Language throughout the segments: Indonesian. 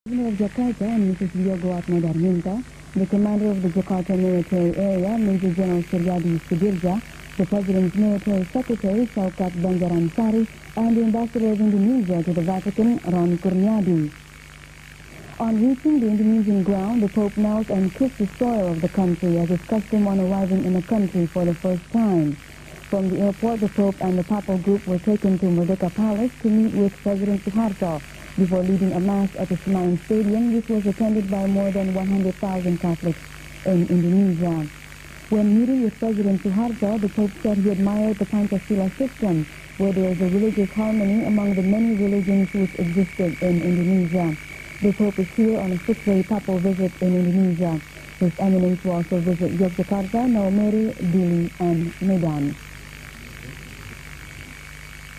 Governor of Jakarta, Mrs. Diogo Atmodarminto, the commander of the Jakarta military area, Major General Suryadi Sudirja, the President's military secretary, Shaukat Banjaransari, and the ambassador of Indonesia to the Vatican, Ron Kurniadi. On reaching the Indonesian ground, the Pope knelt and kissed the soil of the country, as is custom on arriving in the country for the first time. From the airport, the Pope and the Papal group were taken to Merdeka Palace to meet with President Suharto before leading a mass at the Senayan Stadium, which was attended by more than 100,000 Catholics in Indonesia. When meeting with President Suharto, the Pope said he admired the Pancasila system, where there is a religious harmony among the many religions which existed in Indonesia. The Pope is here on a 6-day papal visit in Indonesia. His Eminence will also visit Yogyakarta, Maumere, Dili, and Medan.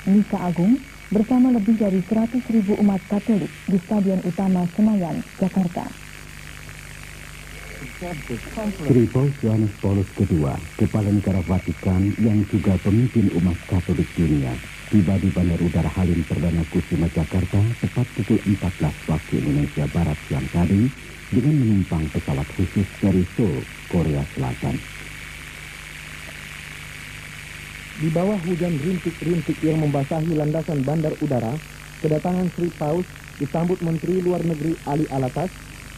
Misa Agung bersama lebih dari 100.000 umat Katolik di Stadion Utama Senayan, Jakarta. Sri Paus Yohanes Paulus II, Kepala Negara Vatikan yang juga pemimpin umat Katolik dunia, tiba di Bandar Udara Halim Perdana Kusuma Jakarta tepat pukul 14 waktu Indonesia Barat siang tadi dengan menumpang pesawat khusus dari Seoul, Korea Selatan. Di bawah hujan rintik-rintik yang membasahi landasan bandar udara, kedatangan Sri Paus disambut Menteri Luar Negeri Ali Alatas,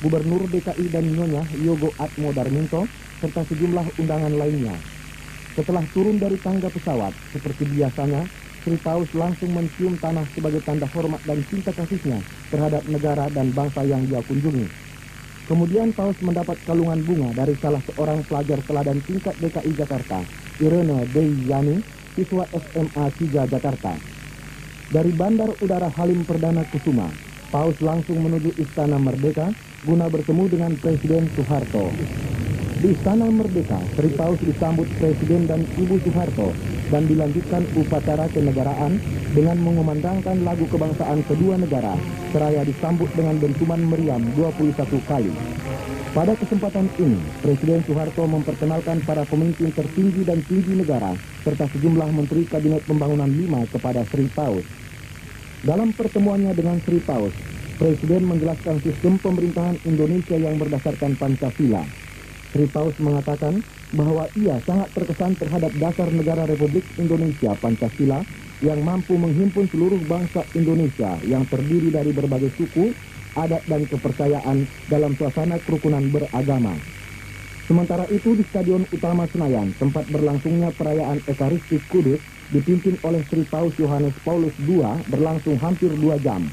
Gubernur DKI dan Nyonya Diogo Atmodarminto, serta sejumlah undangan lainnya. Setelah turun dari tangga pesawat, seperti biasanya, Sri Paus langsung mencium tanah sebagai tanda hormat dan cinta kasihnya terhadap negara dan bangsa yang dia kunjungi. Kemudian Paus mendapat kalungan bunga dari salah seorang pelajar teladan tingkat DKI Jakarta, Irene Deyani, siswa SMA 3 Jakarta. Dari Bandar Udara Halim Perdana Kusuma, Paus langsung menuju Istana Merdeka guna bertemu dengan Presiden Suharto. Di Istana Merdeka, Sri Paus disambut Presiden dan Ibu Suharto dan dilanjutkan upacara kenegaraan dengan mengumandangkan lagu kebangsaan kedua negara, seraya disambut dengan dentuman meriam 21 kali. Pada kesempatan ini, Presiden Suharto memperkenalkan para pemimpin tertinggi dan tinggi negara, serta sejumlah Menteri Kabinet Pembangunan 5 kepada Sri Paus. Dalam pertemuannya dengan Sri Paus, Presiden menjelaskan sistem pemerintahan Indonesia yang berdasarkan Pancasila. Sri Paus mengatakan bahwa ia sangat terkesan terhadap dasar negara Republik Indonesia Pancasila yang mampu menghimpun seluruh bangsa Indonesia yang terdiri dari berbagai suku, adat dan kepercayaan dalam suasana kerukunan beragama. Sementara itu di Stadion Utama Senayan, tempat berlangsungnya perayaan Ekaristik Kudus dipimpin oleh Sri Paus Yohanes Paulus II berlangsung hampir 2 jam.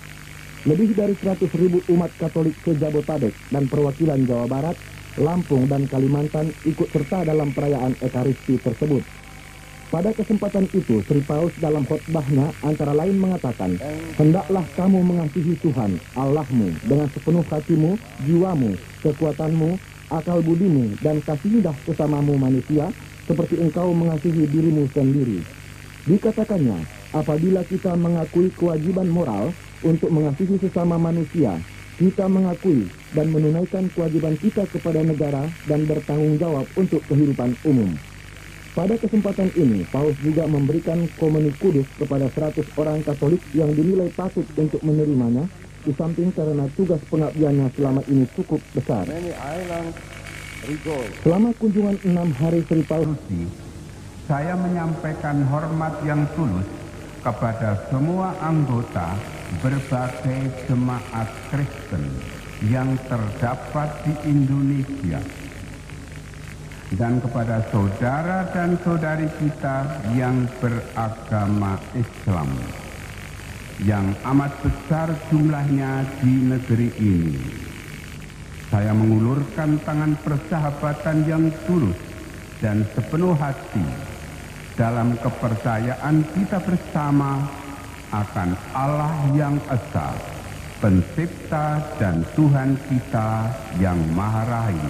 Lebih dari 100.000 umat Katolik se-Jabotabek dan perwakilan Jawa Barat, Lampung dan Kalimantan ikut serta dalam perayaan Ekaristi tersebut. Pada kesempatan itu, Sri Paus dalam khotbahnya antara lain mengatakan, "Hendaklah kamu mengasihi Tuhan, Allahmu, dengan sepenuh hatimu, jiwamu, kekuatanmu, akal budimu, dan kasihilah sesamamu manusia, seperti engkau mengasihi dirimu sendiri." Dikatakannya, apabila kita mengakui kewajiban moral untuk mengasihi sesama manusia, kita mengakui dan menunaikan kewajiban kita kepada negara dan bertanggung jawab untuk kehidupan umum. Pada kesempatan ini, Paus juga memberikan komuni kudus kepada 100 orang Katolik yang dinilai patut untuk menerimanya, di samping karena tugas pengabdiannya selama ini cukup besar. Selama kunjungan 6 hari Sri Paus, saya menyampaikan hormat yang tulus kepada semua anggota berbagai jemaat Kristen yang terdapat di Indonesia dan kepada saudara dan saudari kita yang beragama Islam yang amat besar jumlahnya di negeri ini. Saya mengulurkan tangan persahabatan yang tulus dan sepenuh hati dalam kepercayaan kita bersama akan Allah yang Esa, Pencipta dan Tuhan kita yang Maha Rahim.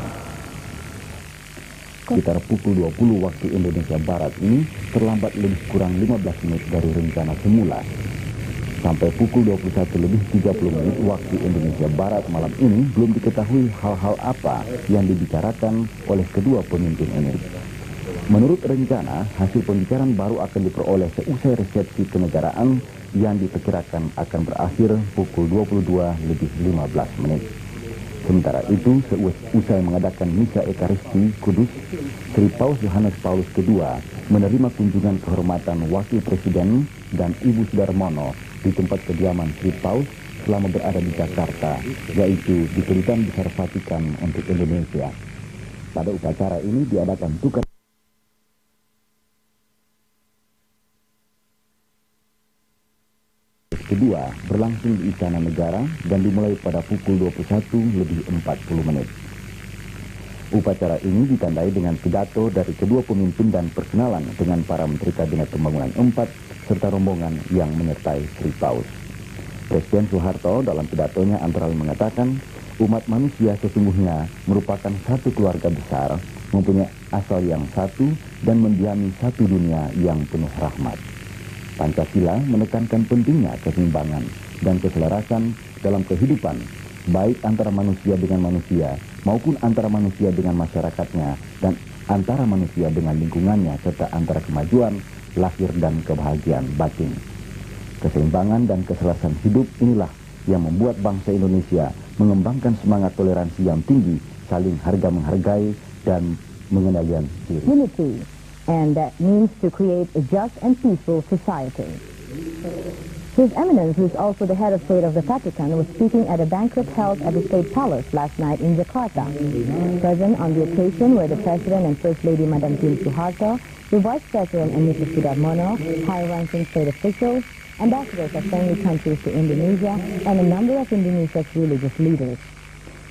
Sekitar pukul 20 waktu Indonesia Barat ini terlambat lebih kurang 15 menit dari rencana semula. Sampai pukul 21 lebih 30 menit waktu Indonesia Barat malam ini belum diketahui hal-hal apa yang dibicarakan oleh kedua pemimpin ini. Menurut rencana, hasil pembicaraan baru akan diperoleh seusai resepsi kenegaraan yang diperkirakan akan berakhir pukul 22:15. Sementara itu, usai mengadakan misa Ekaristi Kudus, Sri Paus Yohanes Paulus II menerima kunjungan kehormatan Wakil Presiden dan Ibu Sudarmono di tempat kediaman Sri Paus selama berada di Jakarta, yaitu di Kedutaan Besar Vatikan untuk Indonesia. Pada upacara ini diadakan tukar kedua berlangsung di Istana Negara dan dimulai pada pukul 21:40. Upacara ini ditandai dengan pidato dari kedua pemimpin dan perkenalan dengan para Menteri Kabinet Pembangunan 4 serta rombongan yang menyertai Sri Paus. Presiden Soeharto dalam pidatonya antara lain mengatakan, umat manusia sesungguhnya merupakan satu keluarga besar, mempunyai asal yang satu dan mendiami satu dunia yang penuh rahmat. Pancasila menekankan pentingnya keseimbangan dan keselarasan dalam kehidupan, baik antara manusia dengan manusia, maupun antara manusia dengan masyarakatnya, dan antara manusia dengan lingkungannya, serta antara kemajuan, lahir, dan kebahagiaan batin. Keseimbangan dan keselarasan hidup inilah yang membuat bangsa Indonesia mengembangkan semangat toleransi yang tinggi, saling harga-menghargai, dan mengendalikan diri. Unity. And that means to create a just and peaceful society. His Eminence, who is also the head of state of the Vatican, was speaking at a banquet held at the State Palace last night in Jakarta. Present on the occasion were the President and First Lady Madam Tun Soeharto, the Vice President and Mrs. Sudarmono, high-ranking state officials, ambassadors of friendly countries to Indonesia, and a number of Indonesia's religious leaders.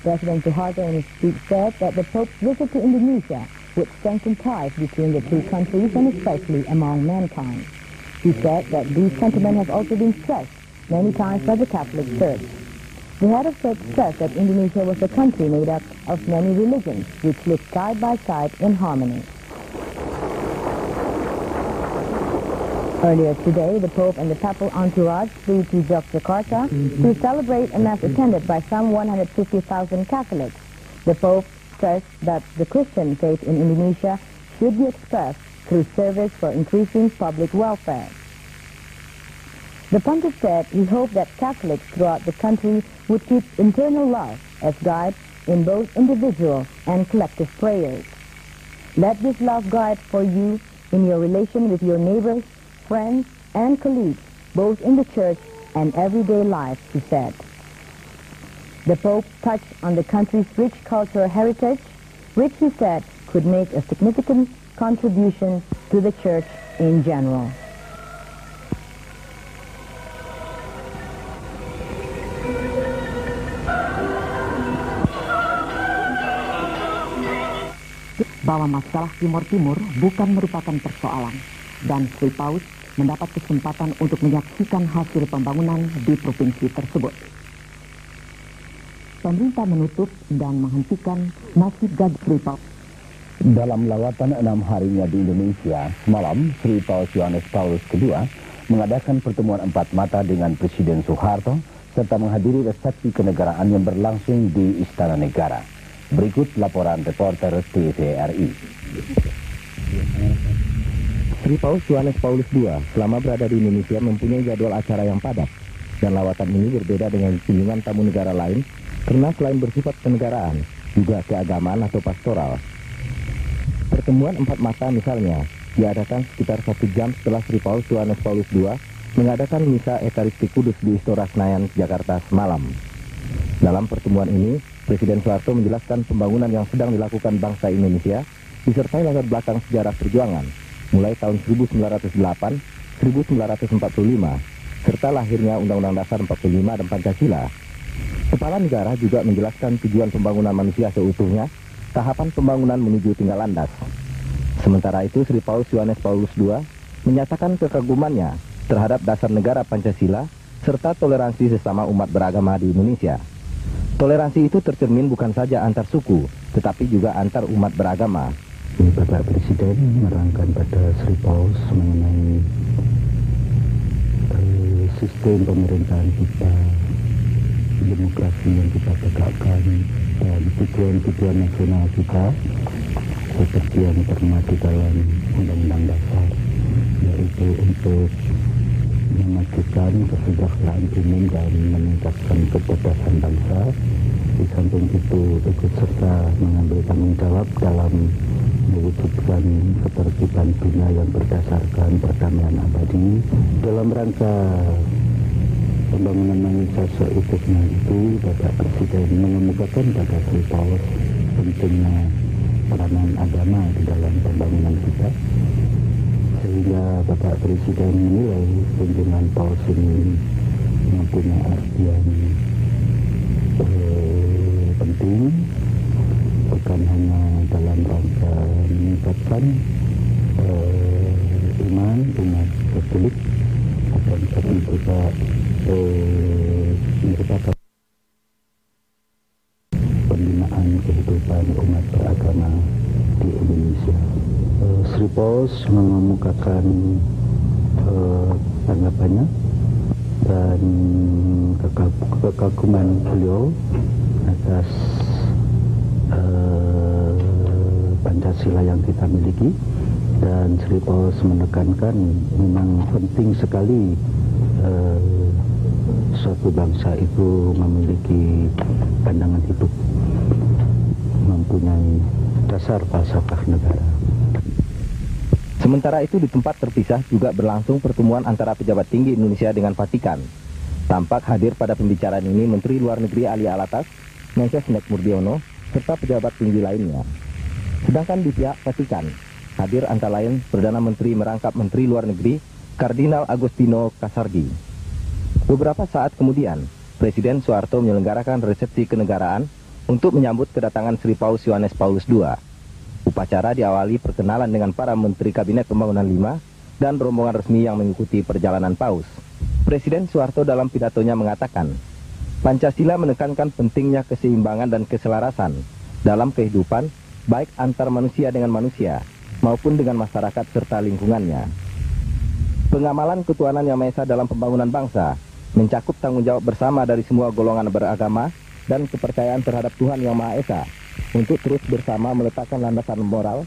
President Soeharto in his speech said that the Pope's visit to Indonesia would strengthen ties between the two countries and especially among mankind. He said that these sentiments have also been stressed many times by the Catholic Church. The head of state stressed that Indonesia was a country made up of many religions which lived side by side in harmony. Earlier today, the Pope and the papal entourage flew to Jakarta to celebrate a mass attended by some 150,000 Catholics. The Pope stressed that the Christian faith in Indonesia should be expressed through service for increasing public welfare. The Pontiff said he hoped that Catholics throughout the country would keep internal love as guide in both individual and collective prayers. Let this love guide for you in your relation with your neighbors, friends, and colleagues, both in the church and everyday life, he said. The Pope touched on the country's rich cultural heritage, which he said could make a significant contribution to the Church in general. Bahwa masalah Timur Timur bukan merupakan persoalan, dan Sri Paus mendapat kesempatan untuk menyaksikan hasil pembangunan di provinsi tersebut. Pemerintah menutup dan menghentikan nasib gaji Sri Paus. Dalam lawatan 6 harinya di Indonesia, semalam Sri Paus Yohanes Paulus II mengadakan pertemuan 4 mata dengan Presiden Soeharto serta menghadiri resepsi kenegaraan yang berlangsung di Istana Negara. Berikut laporan reporter TVRI. Sri Paus Yohanes Paulus II selama berada di Indonesia mempunyai jadwal acara yang padat, dan lawatan ini berbeda dengan kunjungan tamu negara lain karena selain bersifat kenegaraan, juga keagamaan atau pastoral. Pertemuan 4 mata misalnya diadakan sekitar 1 jam setelah Sri Paus Yohanes Paulus II mengadakan misa Ekaristi Kudus di Istora Senayan, Jakarta semalam. Dalam pertemuan ini, Presiden Soeharto menjelaskan pembangunan yang sedang dilakukan bangsa Indonesia disertai latar belakang sejarah perjuangan mulai tahun 1908, 1945, serta lahirnya Undang-Undang Dasar 45 dan Pancasila. Kepala negara juga menjelaskan tujuan pembangunan manusia seutuhnya, tahapan pembangunan menuju tinggal landas. Sementara itu, Sri Paus Yohanes Paulus II menyatakan kekagumannya terhadap dasar negara Pancasila serta toleransi sesama umat beragama di Indonesia. Toleransi itu tercermin bukan saja antar suku, tetapi juga antar umat beragama. Bapak Presiden menerangkan pada Sri Paus mengenai sistem pemerintahan kita, demokrasi yang kita tegakkan, dan tujuan-tujuan nasional kita seperti yang termuat di dalam Undang-Undang Dasar, yaitu untuk memajukan kesejahteraan umum dan meningkatkan kecerdasan bangsa. Di samping itu ikut serta mengambil tanggung jawab dalam mewujudkan ketertiban dunia yang berdasarkan perdamaian abadi. Dalam rangka pembangunan manusia seutuhnya itu, Bapak Presiden mengemukakan pada Sri Paus pentingnya peranan agama di dalam pembangunan kita, sehingga Bapak Presiden menilai kunjungan Paus ini mempunyai artian penting, bukan hanya dalam rangka meningkatkan iman umat Katolik, tapi juga merupakan pembinaan kehidupan umat beragama di Indonesia. Sri Paus mengemukakan tanggapannya dan kekaguman beliau atas Pancasila yang kita miliki, dan Sri Paus menekankan memang penting sekali suatu bangsa itu memiliki pandangan hidup, mempunyai dasar falsafah negara. Sementara itu di tempat terpisah juga berlangsung pertemuan antara pejabat tinggi Indonesia dengan Vatikan. Tampak hadir pada pembicaraan ini Menteri Luar Negeri Ali Alatas, Menkes Nek Murdiono, serta pejabat tinggi lainnya. Sedangkan di pihak Vatikan, hadir antara lain Perdana Menteri merangkap Menteri Luar Negeri Kardinal Agostino Casardi. Beberapa saat kemudian, Presiden Soeharto menyelenggarakan resepsi kenegaraan untuk menyambut kedatangan Sri Paus Yohanes Paulus II. Upacara diawali perkenalan dengan para Menteri Kabinet Pembangunan 5 dan rombongan resmi yang mengikuti perjalanan Paus. Presiden Soeharto dalam pidatonya mengatakan, Pancasila menekankan pentingnya keseimbangan dan keselarasan dalam kehidupan, baik antar manusia dengan manusia, maupun dengan masyarakat serta lingkungannya. Pengamalan ketuhanan Yang Maha Esa dalam pembangunan bangsa mencakup tanggung jawab bersama dari semua golongan beragama dan kepercayaan terhadap Tuhan Yang Maha Esa untuk terus bersama meletakkan landasan moral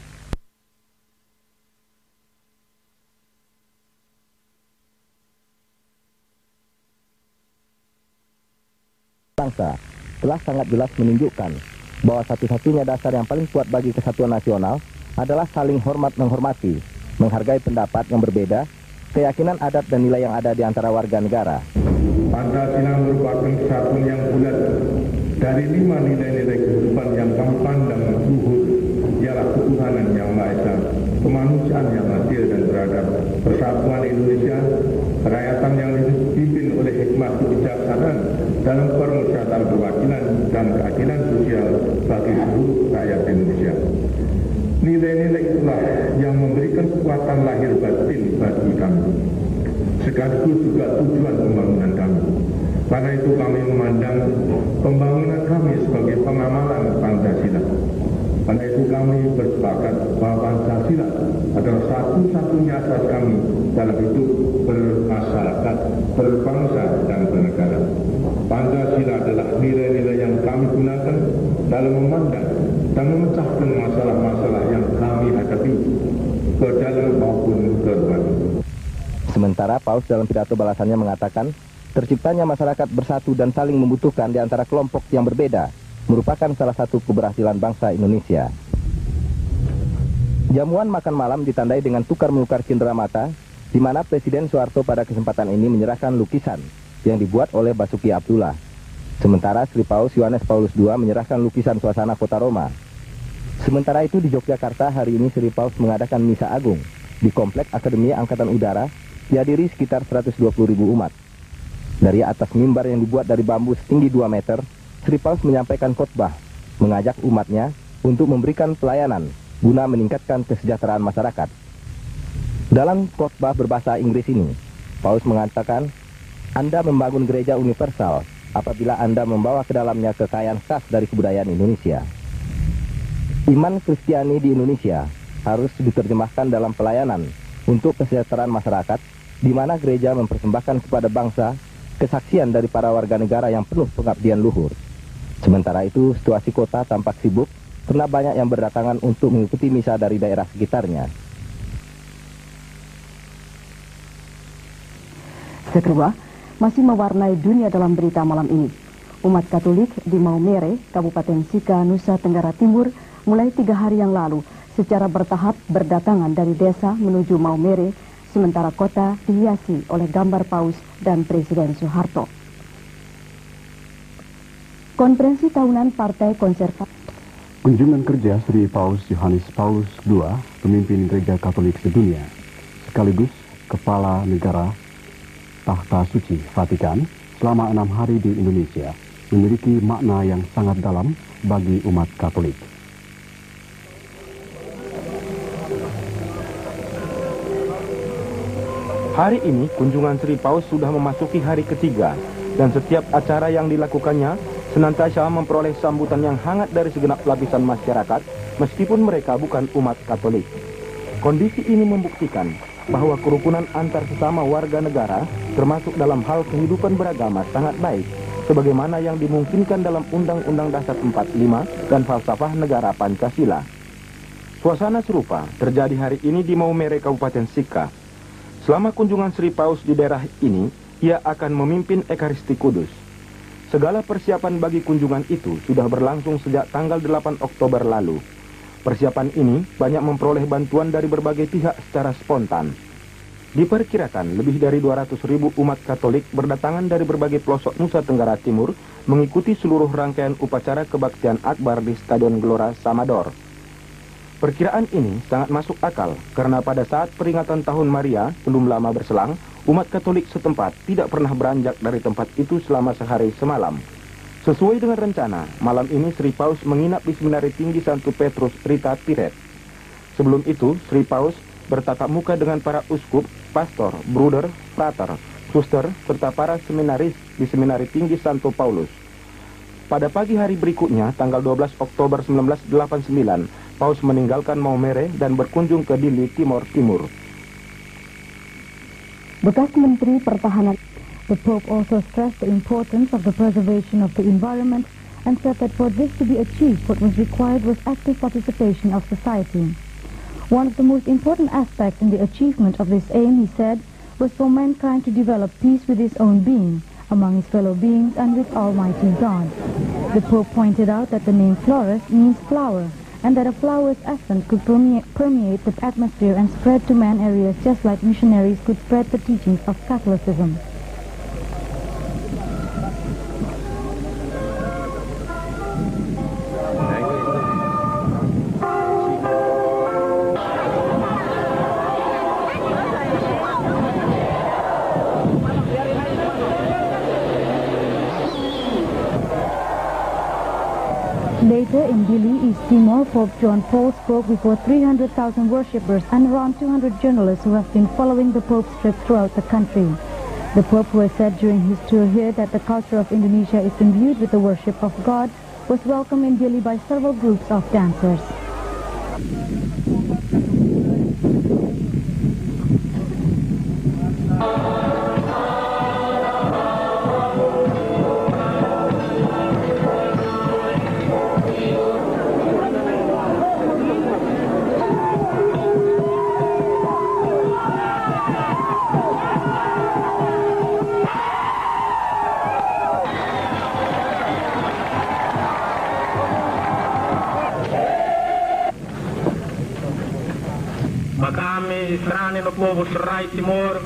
bangsa telah sangat jelas menunjukkan bahwa satu-satunya dasar yang paling kuat bagi kesatuan nasional adalah saling hormat menghormati, menghargai pendapat yang berbeda, keyakinan adat dan nilai yang ada di antara warga negara. Pancasila merupakan kesatuan yang bulat dari 5 nilai-nilai kehidupan yang kami pandang luhur, ialah ketuhanan Yang Maha Esa, kemanusiaan yang adil dan beradab, persatuan Indonesia, kerakyatan yang dipimpin oleh hikmah kebijaksanaan dalam permusyawatan perwakilan dan keadilan sosial bagi seluruh rakyat Indonesia. Nilai-nilai itulah yang memberikan kekuatan lahir batin bagi kami, sekaligus juga tujuan pembangunan kami. Karena itu kami memandang pembangunan kami sebagai pengamalan Pancasila. Karena itu kami bersepakat bahwa Pancasila adalah satu-satunya asas kami dalam hidup bermasyarakat, berbangsa dan bernegara. Pancasila adalah nilai-nilai yang kami gunakan dalam memandang dan memecahkan masalah-masalah yang kami hadapi, ke dalam maupun ke luar. Sementara Paus dalam pidato balasannya mengatakan, terciptanya masyarakat bersatu dan saling membutuhkan di antara kelompok yang berbeda merupakan salah satu keberhasilan bangsa Indonesia. Jamuan makan malam ditandai dengan tukar-menukar cindera mata, di mana Presiden Soeharto pada kesempatan ini menyerahkan lukisan yang dibuat oleh Basuki Abdullah. Sementara Sri Paus Yohanes Paulus II menyerahkan lukisan suasana kota Roma. Sementara itu di Yogyakarta hari ini Sri Paus mengadakan misa agung di Komplek Akademi Angkatan Udara, dihadiri sekitar 120.000 umat. Dari atas mimbar yang dibuat dari bambu setinggi 2 meter, Sri Paus menyampaikan khotbah, mengajak umatnya untuk memberikan pelayanan guna meningkatkan kesejahteraan masyarakat. Dalam khotbah berbahasa Inggris ini, Paus mengatakan, Anda membangun gereja universal apabila Anda membawa ke dalamnya kekayaan khas dari kebudayaan Indonesia. Iman Kristiani di Indonesia harus diterjemahkan dalam pelayanan untuk kesejahteraan masyarakat, di mana gereja mempersembahkan kepada bangsa kesaksian dari para warga negara yang penuh pengabdian luhur. Sementara itu, situasi kota tampak sibuk karena banyak yang berdatangan untuk mengikuti misa dari daerah sekitarnya. Kedua, masih mewarnai dunia dalam berita malam ini. Umat Katolik di Maumere, Kabupaten Sika, Nusa Tenggara Timur, mulai 3 hari yang lalu secara bertahap berdatangan dari desa menuju Maumere, sementara kota dihiasi oleh gambar Paus dan Presiden Soeharto. Konferensi tahunan Partai Konservatif. Kunjungan kerja Sri Paus Yohanes Paulus II, pemimpin Gereja Katolik sedunia, sekaligus Kepala Negara Tahta Suci Vatikan selama 6 hari di Indonesia, memiliki makna yang sangat dalam bagi umat Katolik. Hari ini kunjungan Sri Paus sudah memasuki hari ketiga, dan setiap acara yang dilakukannya senantiasa memperoleh sambutan yang hangat dari segenap lapisan masyarakat, meskipun mereka bukan umat Katolik. Kondisi ini membuktikan bahwa kerukunan antar sesama warga negara, termasuk dalam hal kehidupan beragama, sangat baik, sebagaimana yang dimungkinkan dalam Undang-Undang Dasar 45 dan falsafah negara Pancasila. Suasana serupa terjadi hari ini di Maumere, Kabupaten Sika. Selama kunjungan Sri Paus di daerah ini, ia akan memimpin Ekaristi Kudus. Segala persiapan bagi kunjungan itu sudah berlangsung sejak tanggal 8 Oktober lalu. Persiapan ini banyak memperoleh bantuan dari berbagai pihak secara spontan. Diperkirakan lebih dari 200.000 umat Katolik berdatangan dari berbagai pelosok Nusa Tenggara Timur mengikuti seluruh rangkaian upacara kebaktian akbar di Stadion Gelora Samador. Perkiraan ini sangat masuk akal karena pada saat peringatan Tahun Maria belum lama berselang, umat Katolik setempat tidak pernah beranjak dari tempat itu selama sehari semalam. Sesuai dengan rencana, malam ini Sri Paus menginap di Seminari Tinggi Santo Petrus Rita Tiret. Sebelum itu, Sri Paus bertatap muka dengan para uskup, pastor, bruder, frater, suster, serta para seminaris di Seminari Tinggi Santo Paulus. Pada pagi hari berikutnya, tanggal 12 Oktober 1989, Paus meninggalkan Maumere dan berkunjung ke Dili, Timor Timur. Bekas Menteri Pertahanan. The Pope also stressed the importance of the preservation of the environment and said that for this to be achieved, what was required was active participation of society. One of the most important aspects in the achievement of this aim, he said, was for mankind to develop peace with his own being, among his fellow beings, and with Almighty God. The Pope pointed out that the name Flores means flower, and that a flower's essence could permeate the atmosphere and spread to man areas just like missionaries could spread the teachings of Catholicism. Later in Dili, East Timor, Pope John Paul spoke before 300,000 worshippers and around 200 journalists who have been following the Pope's trip throughout the country. The Pope, who has said during his tour here that the culture of Indonesia is imbued with the worship of God, was welcomed in Dili by several groups of dancers. Kami serane no povo Serai Timor.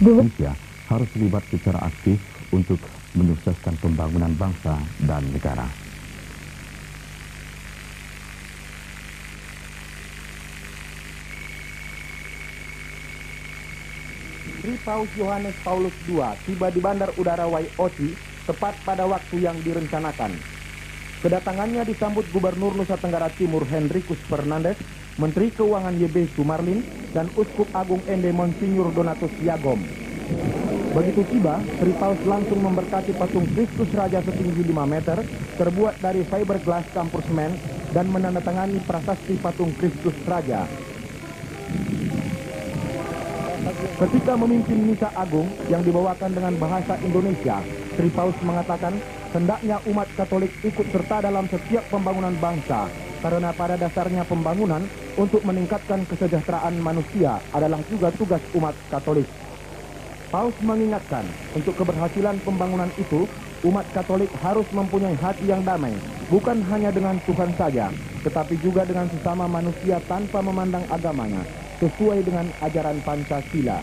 Indonesia harus terlibat secara aktif untuk menyukseskan pembangunan bangsa dan negara. Sri Paus Yohanes Paulus II tiba di Bandar Udara Waioti tepat pada waktu yang direncanakan. Kedatangannya disambut Gubernur Nusa Tenggara Timur Henricus Fernandes, Menteri Keuangan YB Sumarlin, dan Uskup Agung Ende Monsinyur Donatus Yagom. Begitu tiba, Sri Paus langsung memberkati patung Kristus Raja setinggi 5 meter, terbuat dari fiberglass campur semen, dan menandatangani prasasti patung Kristus Raja. Ketika memimpin misa agung yang dibawakan dengan bahasa Indonesia, Sri Paus mengatakan hendaknya umat Katolik ikut serta dalam setiap pembangunan bangsa, karena pada dasarnya pembangunan untuk meningkatkan kesejahteraan manusia adalah juga tugas umat Katolik. Paus mengingatkan, untuk keberhasilan pembangunan itu, umat Katolik harus mempunyai hati yang damai, bukan hanya dengan Tuhan saja, tetapi juga dengan sesama manusia tanpa memandang agamanya, sesuai dengan ajaran Pancasila.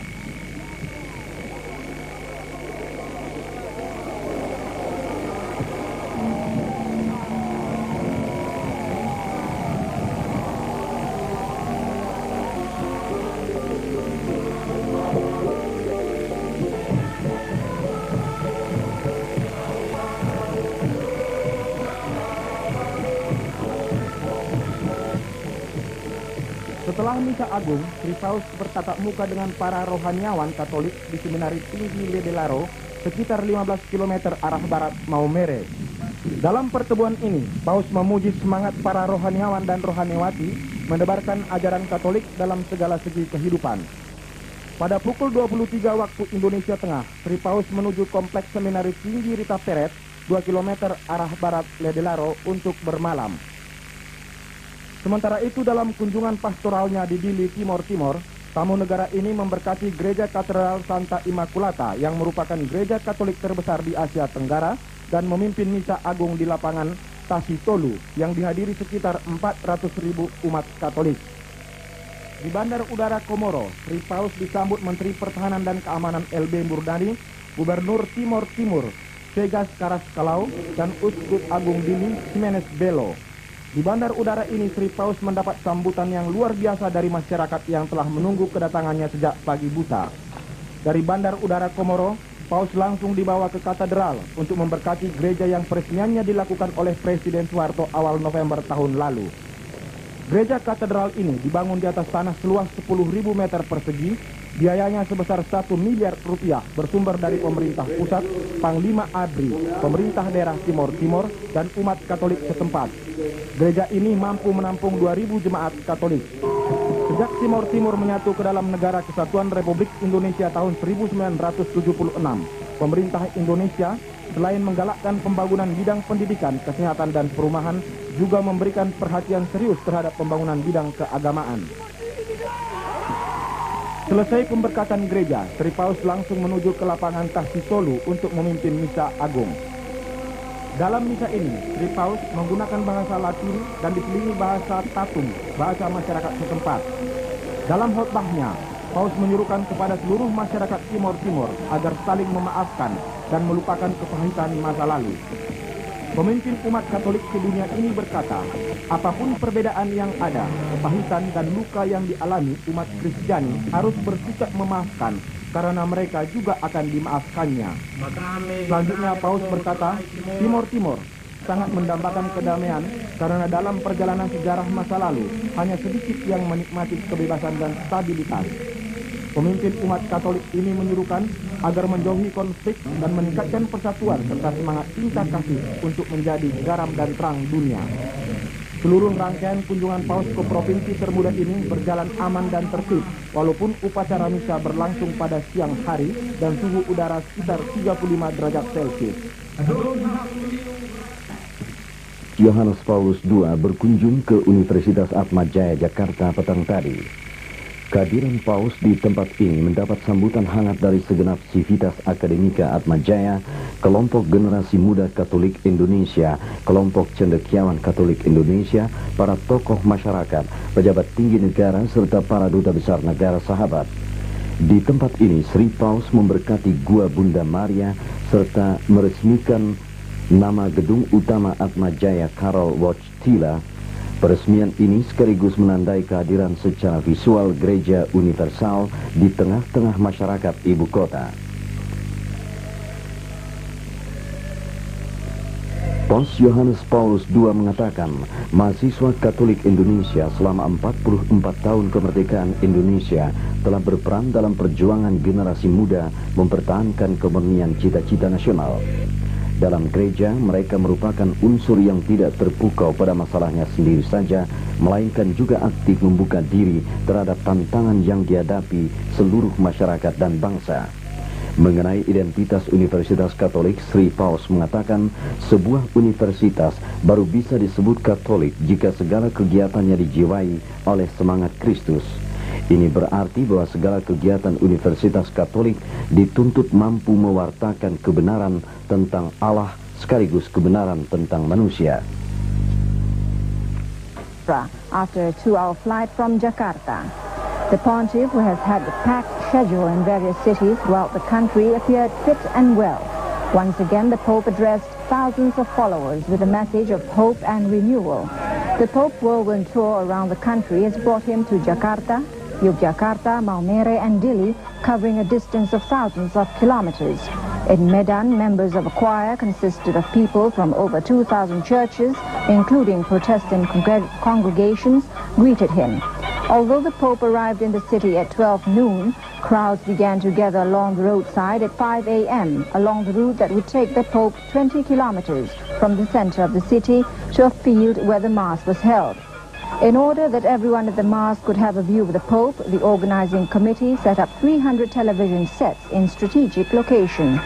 Setelah Misa Agung, Sri Paus bertatap muka dengan para rohaniawan Katolik di Seminari Tinggi Ledelaro, sekitar 15 km arah barat Maumere. Dalam pertemuan ini, Paus memuji semangat para rohaniawan dan rohaniwati menebarkan ajaran Katolik dalam segala segi kehidupan. Pada pukul 23 waktu Indonesia Tengah, Sri Paus menuju Kompleks Seminari Tinggi Rita Peret, 2 km arah barat Ledelaro untuk bermalam. Sementara itu, dalam kunjungan pastoralnya di Dili, Timor Timor, tamu negara ini memberkati Gereja Katedral Santa Immaculata yang merupakan gereja Katolik terbesar di Asia Tenggara dan memimpin Misa Agung di lapangan Tasitolu yang dihadiri sekitar 400.000 umat Katolik. Di Bandar Udara Komoro, Sri Paus disambut Menteri Pertahanan dan Keamanan LB Murdani, Gubernur Timor Timur Segas Karaskalau, dan Uskup Agung Dili Jimenez Belo. Di bandar udara ini, Sri Paus mendapat sambutan yang luar biasa dari masyarakat yang telah menunggu kedatangannya sejak pagi buta. Dari bandar udara Komoro, Paus langsung dibawa ke katedral untuk memberkati gereja yang peresmiannya dilakukan oleh Presiden Soeharto awal November tahun lalu. Gereja katedral ini dibangun di atas tanah seluas 10.000 meter persegi, biayanya sebesar 1 miliar rupiah, bersumber dari pemerintah pusat, Panglima ABRI, pemerintah daerah Timor Timor, dan umat Katolik setempat. Gereja ini mampu menampung 2.000 jemaat Katolik. Sejak Timor Timur menyatu ke dalam Negara Kesatuan Republik Indonesia tahun 1976, pemerintah Indonesia selain menggalakkan pembangunan bidang pendidikan, kesehatan, dan perumahan, juga memberikan perhatian serius terhadap pembangunan bidang keagamaan. Selesai pemberkatan gereja, Sri Paus langsung menuju ke lapangan Tasitolu untuk memimpin Misa Agung. Dalam misa ini, Sri Paus menggunakan bahasa Latin dan diselingi bahasa Tatum, bahasa masyarakat setempat. Dalam khotbahnya, Paus menyuruhkan kepada seluruh masyarakat Timor Timor agar saling memaafkan dan melupakan kepahitan masa lalu. Pemimpin umat Katolik sedunia ini berkata, apapun perbedaan yang ada, kepahitan dan luka yang dialami umat Kristiani harus bersikap memaafkan, karena mereka juga akan dimaafkannya. Selanjutnya Paus berkata, Timor Timor sangat mendambakan kedamaian, karena dalam perjalanan sejarah masa lalu hanya sedikit yang menikmati kebebasan dan stabilitas. Pemimpin umat Katolik ini menyuruhkan agar menjauhi konflik dan meningkatkan persatuan serta semangat cinta kasih untuk menjadi garam dan terang dunia. Seluruh rangkaian kunjungan Paus ke provinsi termuda ini berjalan aman dan tertib, walaupun upacara misa berlangsung pada siang hari dan suhu udara sekitar 35 derajat Celcius. Yohanes Paulus II berkunjung ke Universitas Atmajaya Jakarta petang tadi. Kehadiran Paus di tempat ini mendapat sambutan hangat dari segenap Civitas Akademika Atmajaya, kelompok generasi muda Katolik Indonesia, kelompok cendekiawan Katolik Indonesia, para tokoh masyarakat, pejabat tinggi negara, serta para duta besar negara sahabat. Di tempat ini, Sri Paus memberkati Gua Bunda Maria, serta meresmikan nama gedung utama Atmajaya Karol Wojtyla. Peresmian ini sekaligus menandai kehadiran secara visual gereja universal di tengah-tengah masyarakat ibu kota. Paus Yohanes Paulus II mengatakan, mahasiswa Katolik Indonesia selama 44 tahun kemerdekaan Indonesia telah berperan dalam perjuangan generasi muda mempertahankan kemurnian cita-cita nasional. Dalam gereja, mereka merupakan unsur yang tidak terpukau pada masalahnya sendiri saja, melainkan juga aktif membuka diri terhadap tantangan yang dihadapi seluruh masyarakat dan bangsa. Mengenai identitas Universitas Katolik, Sri Paus mengatakan sebuah universitas baru bisa disebut Katolik jika segala kegiatannya dijiwai oleh semangat Kristus. Ini berarti bahwa segala kegiatan Universitas Katolik dituntut mampu mewartakan kebenaran tentang Allah sekaligus kebenaran tentang manusia. After a 2-hour flight from Jakarta, the pontiff, who has had a packed schedule in various cities throughout the country, appeared fit and well. Once again, the Pope addressed thousands of followers with a message of hope and renewal. The Pope's whirlwind tour around the country has brought him to Jakarta, Yogyakarta, Maumere and Dili, covering a distance of thousands of kilometers. In Medan, members of a choir consisted of people from over 2,000 churches, including Protestant congregations, greeted him. Although the Pope arrived in the city at 12 noon, crowds began to gather along the roadside at 5 a.m., along the route that would take the Pope 20 kilometers from the center of the city to a field where the Mass was held. In order that everyone at the Mass could have a view of the Pope, the organizing committee set up 300 television sets in strategic locations.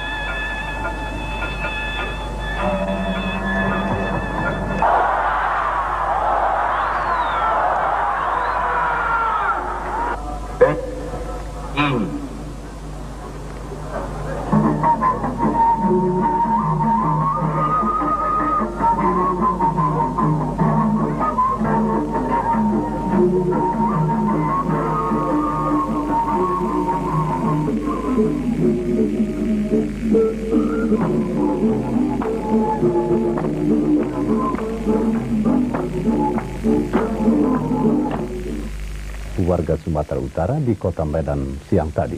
Warga Sumatera Utara di kota Medan siang tadi.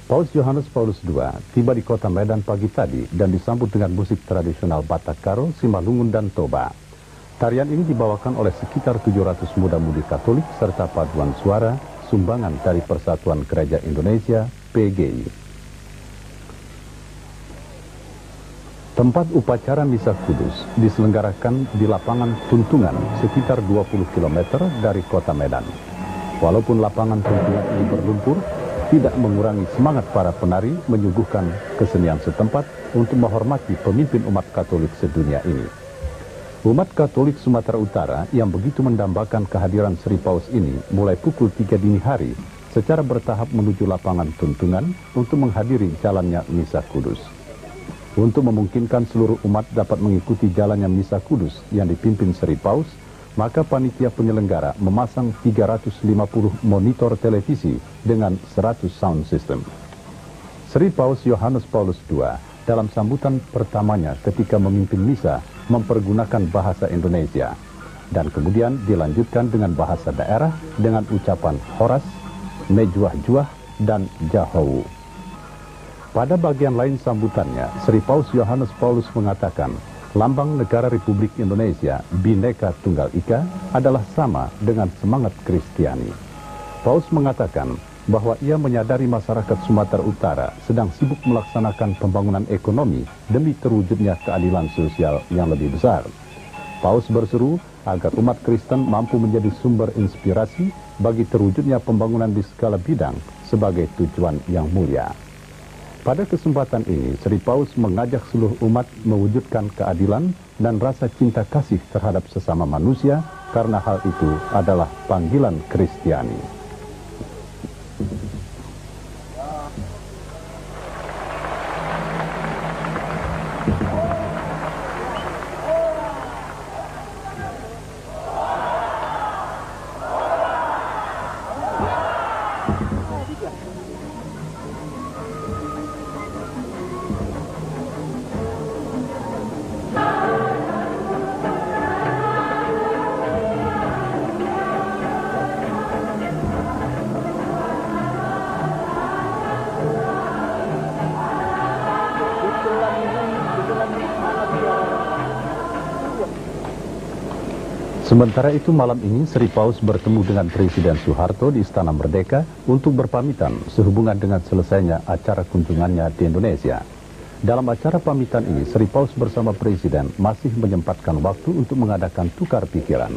Paus Yohanes Paulus II tiba di kota Medan pagi tadi dan disambut dengan musik tradisional Batak Karo, Simalungun dan Toba. Tarian ini dibawakan oleh sekitar 700 muda-mudi Katolik serta paduan suara sumbangan dari Persatuan Gereja Indonesia PGI. Tempat upacara Misa Kudus diselenggarakan di lapangan Tuntungan sekitar 20 km dari kota Medan. Walaupun lapangan Tuntungan ini berlumpur, tidak mengurangi semangat para penari menyuguhkan kesenian setempat untuk menghormati pemimpin umat Katolik sedunia ini. Umat Katolik Sumatera Utara yang begitu mendambakan kehadiran Sri Paus ini mulai pukul 3 dini hari secara bertahap menuju lapangan Tuntungan untuk menghadiri jalannya Misa Kudus. Untuk memungkinkan seluruh umat dapat mengikuti jalannya Misa Kudus yang dipimpin Sri Paus, maka panitia penyelenggara memasang 350 monitor televisi dengan 100 sound system. Sri Paus Yohanes Paulus II dalam sambutan pertamanya ketika memimpin misa mempergunakan bahasa Indonesia dan kemudian dilanjutkan dengan bahasa daerah dengan ucapan horas, mejuah-juah, dan jahowu. Pada bagian lain sambutannya, Sri Paus Yohanes Paulus mengatakan lambang negara Republik Indonesia, Bhinneka Tunggal Ika, adalah sama dengan semangat Kristiani. Paus mengatakan bahwa ia menyadari masyarakat Sumatera Utara sedang sibuk melaksanakan pembangunan ekonomi demi terwujudnya keadilan sosial yang lebih besar. Paus berseru agar umat Kristen mampu menjadi sumber inspirasi bagi terwujudnya pembangunan di segala bidang sebagai tujuan yang mulia. Pada kesempatan ini, Sri Paus mengajak seluruh umat mewujudkan keadilan dan rasa cinta kasih terhadap sesama manusia karena hal itu adalah panggilan Kristiani. Sementara itu malam ini Sri Paus bertemu dengan Presiden Soeharto di Istana Merdeka untuk berpamitan sehubungan dengan selesainya acara kunjungannya di Indonesia. Dalam acara pamitan ini, Sri Paus bersama Presiden masih menyempatkan waktu untuk mengadakan tukar pikiran.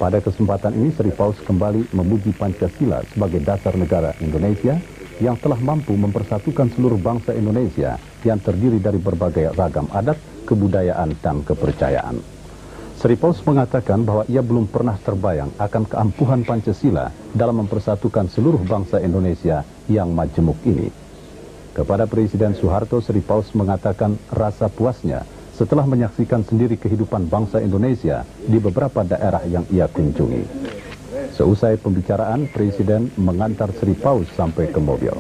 Pada kesempatan ini, Sri Paus kembali memuji Pancasila sebagai dasar negara Indonesia yang telah mampu mempersatukan seluruh bangsa Indonesia yang terdiri dari berbagai ragam adat, kebudayaan, dan kepercayaan. Sri Paus mengatakan bahwa ia belum pernah terbayang akan keampuhan Pancasila dalam mempersatukan seluruh bangsa Indonesia yang majemuk ini. Kepada Presiden Soeharto, Sri Paus mengatakan rasa puasnya setelah menyaksikan sendiri kehidupan bangsa Indonesia di beberapa daerah yang ia kunjungi. Seusai pembicaraan, Presiden mengantar Sri Paus sampai ke mobil.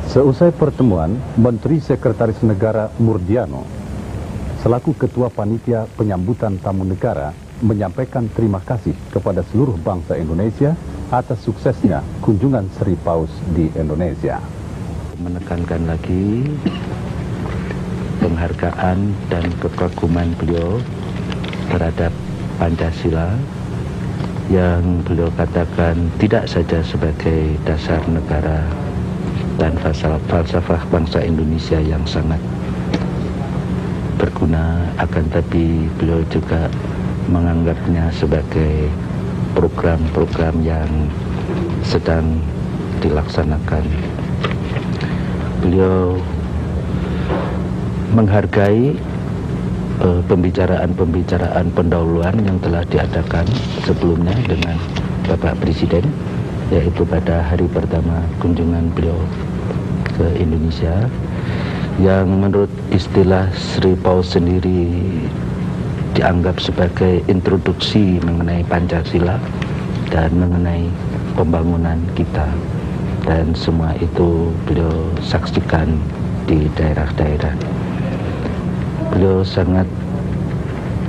Seusai pertemuan, Menteri Sekretaris Negara Murdiano selaku Ketua Panitia Penyambutan Tamu Negara menyampaikan terima kasih kepada seluruh bangsa Indonesia atas suksesnya kunjungan Sri Paus di Indonesia. Menekankan lagi penghargaan dan kekaguman beliau terhadap Pancasila yang beliau katakan tidak saja sebagai dasar negara dan falsafah bangsa Indonesia yang sangat berguna, akan tapi beliau juga menganggapnya sebagai program-program yang sedang dilaksanakan. Beliau menghargai pembicaraan pendahuluan yang telah diadakan sebelumnya dengan Bapak Presiden, yaitu pada hari pertama kunjungan beliau ke Indonesia, yang menurut istilah Sri Paus sendiri dianggap sebagai introduksi mengenai Pancasila dan mengenai pembangunan kita, dan semua itu beliau saksikan di daerah-daerah. Beliau sangat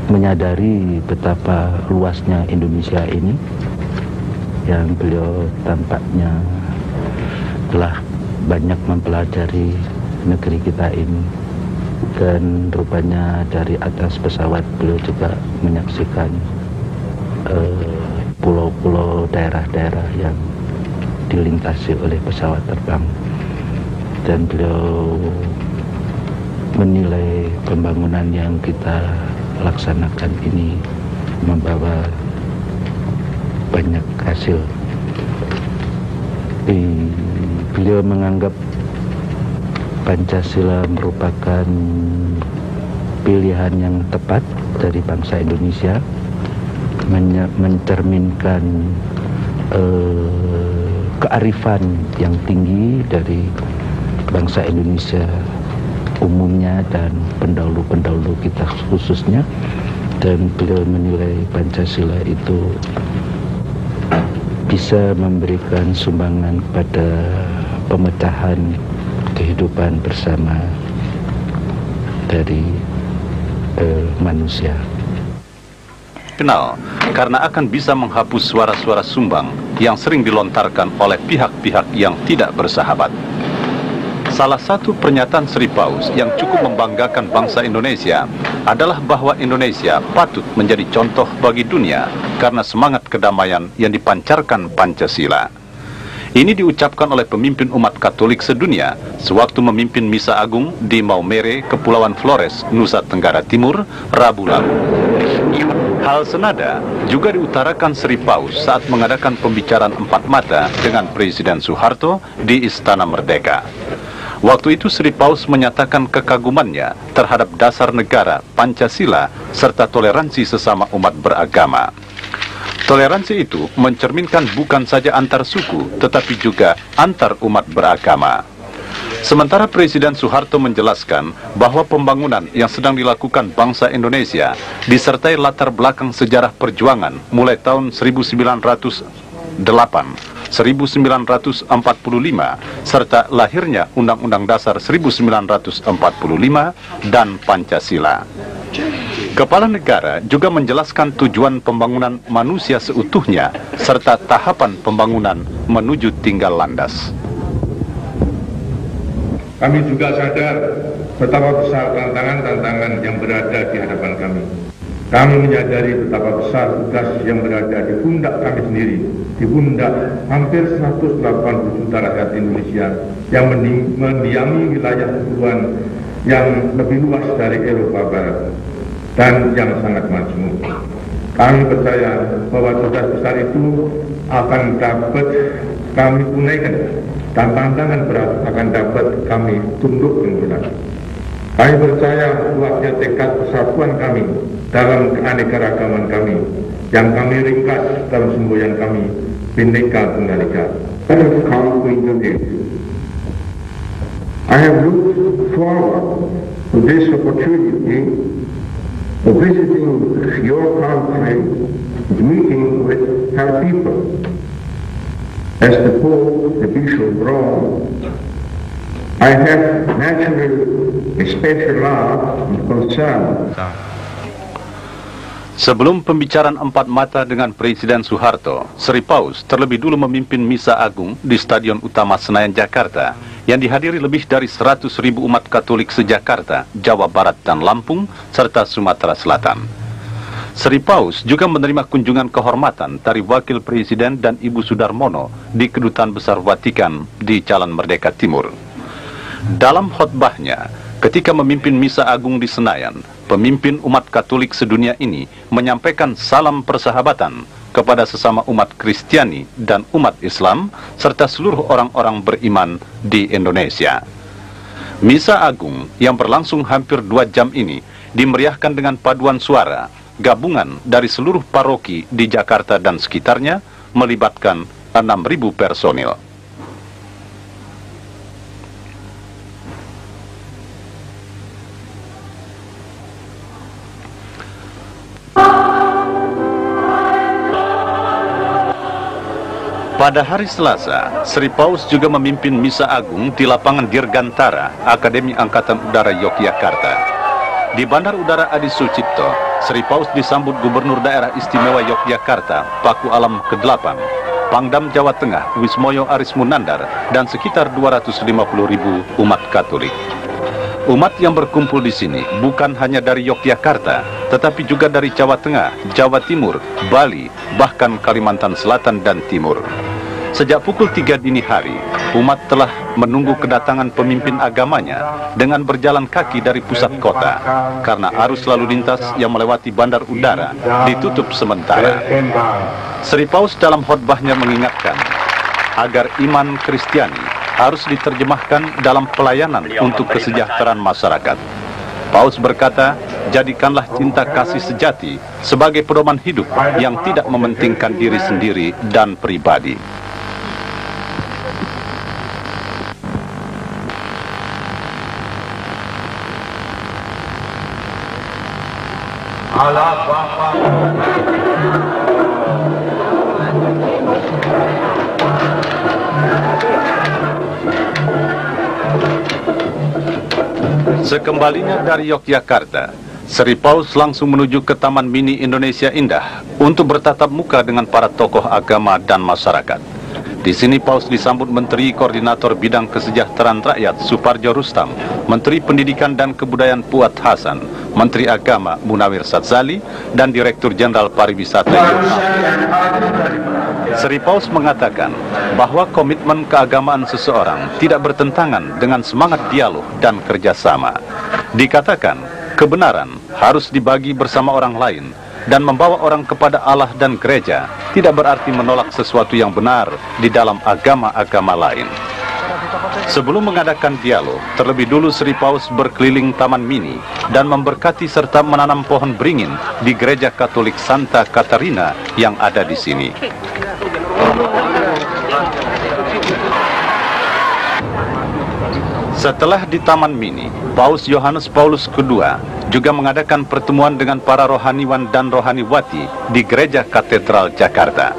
menyadari betapa luasnya Indonesia ini, yang beliau tampaknya telah banyak mempelajari negeri kita ini, dan rupanya dari atas pesawat beliau juga menyaksikan pulau-pulau, daerah-daerah yang dilintasi oleh pesawat terbang, dan beliau menilai pembangunan yang kita laksanakan ini membawa banyak hasil. Beliau menganggap Pancasila merupakan pilihan yang tepat dari bangsa Indonesia, mencerminkan kearifan yang tinggi dari bangsa Indonesia umumnya dan pendahulu-pendahulu kita khususnya, dan beliau menilai Pancasila itu bisa memberikan sumbangan pada pemecahan kehidupan bersama dari manusia. Kenal karena akan bisa menghapus suara-suara sumbang yang sering dilontarkan oleh pihak-pihak yang tidak bersahabat. Salah satu pernyataan Sri Paus yang cukup membanggakan bangsa Indonesia adalah bahwa Indonesia patut menjadi contoh bagi dunia karena semangat kedamaian yang dipancarkan Pancasila. Ini diucapkan oleh pemimpin umat Katolik sedunia sewaktu memimpin Misa Agung di Maumere, Kepulauan Flores, Nusa Tenggara Timur, Rabu lalu. Hal senada juga diutarakan Sri Paus saat mengadakan pembicaraan empat mata dengan Presiden Soeharto di Istana Merdeka. Waktu itu Sri Paus menyatakan kekagumannya terhadap dasar negara, Pancasila, serta toleransi sesama umat beragama. Toleransi itu mencerminkan bukan saja antar suku, tetapi juga antar umat beragama. Sementara Presiden Soeharto menjelaskan bahwa pembangunan yang sedang dilakukan bangsa Indonesia disertai latar belakang sejarah perjuangan mulai tahun 1908, 1945, serta lahirnya Undang-Undang Dasar 1945 dan Pancasila. Kepala negara juga menjelaskan tujuan pembangunan manusia seutuhnya serta tahapan pembangunan menuju tinggal landas. Kami juga sadar betapa besar tantangan-tantangan yang berada di hadapan kami. Kami menyadari betapa besar tugas yang berada di pundak kami sendiri, di pundak hampir 180 juta rakyat Indonesia yang mendiami wilayah tujuan yang lebih luas dari Eropa Barat dan yang sangat majmuk. Kami percaya bahwa tugas besar itu akan dapat kami tunaikan dan tantangan berat akan dapat kami tundukkan bulan. Kami percaya kuatnya tekad persatuan kami dalam keanekaragaman kami yang kami ringkas dalam semboyan kami Bhinneka Tunggal Ika. I have come to Indonesia. I have looked forward to this opportunity of visiting your country and meeting with her people. As the Pope, the Bishop of Rome, I have naturally a special love and concern. Sebelum pembicaraan empat mata dengan Presiden Soeharto, Sri Paus terlebih dulu memimpin Misa Agung di Stadion Utama Senayan, Jakarta, yang dihadiri lebih dari 100.000 umat Katolik se-Jakarta, Jawa Barat dan Lampung, serta Sumatera Selatan. Sri Paus juga menerima kunjungan kehormatan dari Wakil Presiden dan Ibu Sudarmono di Kedutaan Besar Vatikan di Jalan Merdeka Timur. Dalam khotbahnya, ketika memimpin Misa Agung di Senayan, pemimpin umat Katolik sedunia ini menyampaikan salam persahabatan kepada sesama umat Kristiani dan umat Islam, serta seluruh orang-orang beriman di Indonesia. Misa Agung yang berlangsung hampir 2 jam ini dimeriahkan dengan paduan suara gabungan dari seluruh paroki di Jakarta dan sekitarnya, melibatkan 6.000 personil. Pada hari Selasa, Sri Paus juga memimpin Misa Agung di lapangan Dirgantara, Akademi Angkatan Udara Yogyakarta. Di Bandar Udara Adi Sucipto, Sri Paus disambut Gubernur Daerah Istimewa Yogyakarta, Paku Alam ke-8, Pangdam Jawa Tengah, Wismoyo Aris Munandar, dan sekitar 250.000 umat Katolik. Umat yang berkumpul di sini bukan hanya dari Yogyakarta, tetapi juga dari Jawa Tengah, Jawa Timur, Bali, bahkan Kalimantan Selatan dan Timur. Sejak pukul 3 dini hari, umat telah menunggu kedatangan pemimpin agamanya dengan berjalan kaki dari pusat kota, karena arus lalu lintas yang melewati bandar udara ditutup sementara. Sri Paus dalam khotbahnya mengingatkan agar iman Kristiani harus diterjemahkan dalam pelayanan untuk kesejahteraan masyarakat. Paus berkata, jadikanlah cinta kasih sejati sebagai pedoman hidup yang tidak mementingkan diri sendiri dan pribadi. Allah Bapa. Sekembalinya dari Yogyakarta, Sri Paus langsung menuju ke Taman Mini Indonesia Indah untuk bertatap muka dengan para tokoh agama dan masyarakat. Di sini Paus disambut Menteri Koordinator Bidang Kesejahteraan Rakyat Suparjo Rustam, Menteri Pendidikan dan Kebudayaan Fuad Hasan, Menteri Agama Munawir Sadzali, dan Direktur Jenderal Pariwisata Yonaf. Sri Paus mengatakan bahwa komitmen keagamaan seseorang tidak bertentangan dengan semangat dialog dan kerjasama. Dikatakan, kebenaran harus dibagi bersama orang lain, dan membawa orang kepada Allah dan gereja tidak berarti menolak sesuatu yang benar di dalam agama-agama lain. Sebelum mengadakan dialog, terlebih dulu Sri Paus berkeliling Taman Mini dan memberkati serta menanam pohon beringin di Gereja Katolik Santa Katarina yang ada di sini. Setelah di Taman Mini, Paus Yohanes Paulus II juga mengadakan pertemuan dengan para rohaniwan dan rohaniwati di Gereja Katedral Jakarta.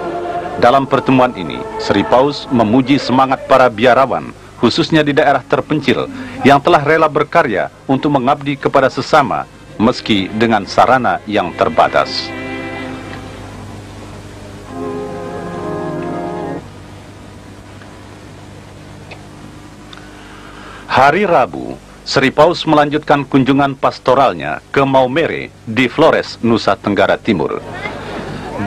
Dalam pertemuan ini, Sri Paus memuji semangat para biarawan, khususnya di daerah terpencil, yang telah rela berkarya untuk mengabdi kepada sesama meski dengan sarana yang terbatas. Hari Rabu, Sri Paus melanjutkan kunjungan pastoralnya ke Maumere di Flores, Nusa Tenggara Timur.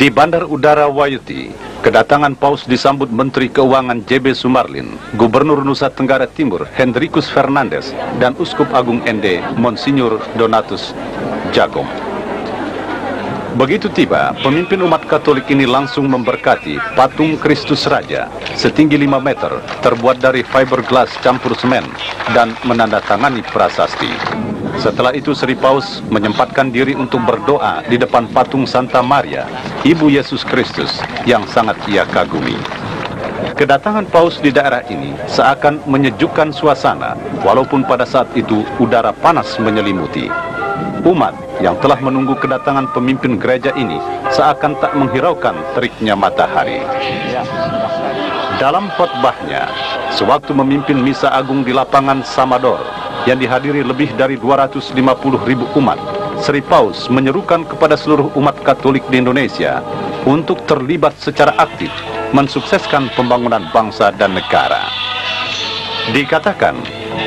Di Bandar Udara Wayuti, kedatangan Paus disambut Menteri Keuangan JB Sumarlin, Gubernur Nusa Tenggara Timur Hendrikus Fernandes, dan Uskup Agung ND Monsinyur Donatus Jagong. Begitu tiba, pemimpin umat Katolik ini langsung memberkati patung Kristus Raja setinggi 5 meter terbuat dari fiberglass campur semen dan menandatangani prasasti. Setelah itu Sri Paus menyempatkan diri untuk berdoa di depan patung Santa Maria, Ibu Yesus Kristus yang sangat ia kagumi. Kedatangan Paus di daerah ini seakan menyejukkan suasana, walaupun pada saat itu udara panas menyelimuti. Umat yang telah menunggu kedatangan pemimpin gereja ini seakan tak menghiraukan teriknya matahari. Dalam khotbahnya, sewaktu memimpin misa agung di lapangan Samador yang dihadiri lebih dari 250.000 umat, Sri Paus menyerukan kepada seluruh umat Katolik di Indonesia untuk terlibat secara aktif mensukseskan pembangunan bangsa dan negara. Dikatakan,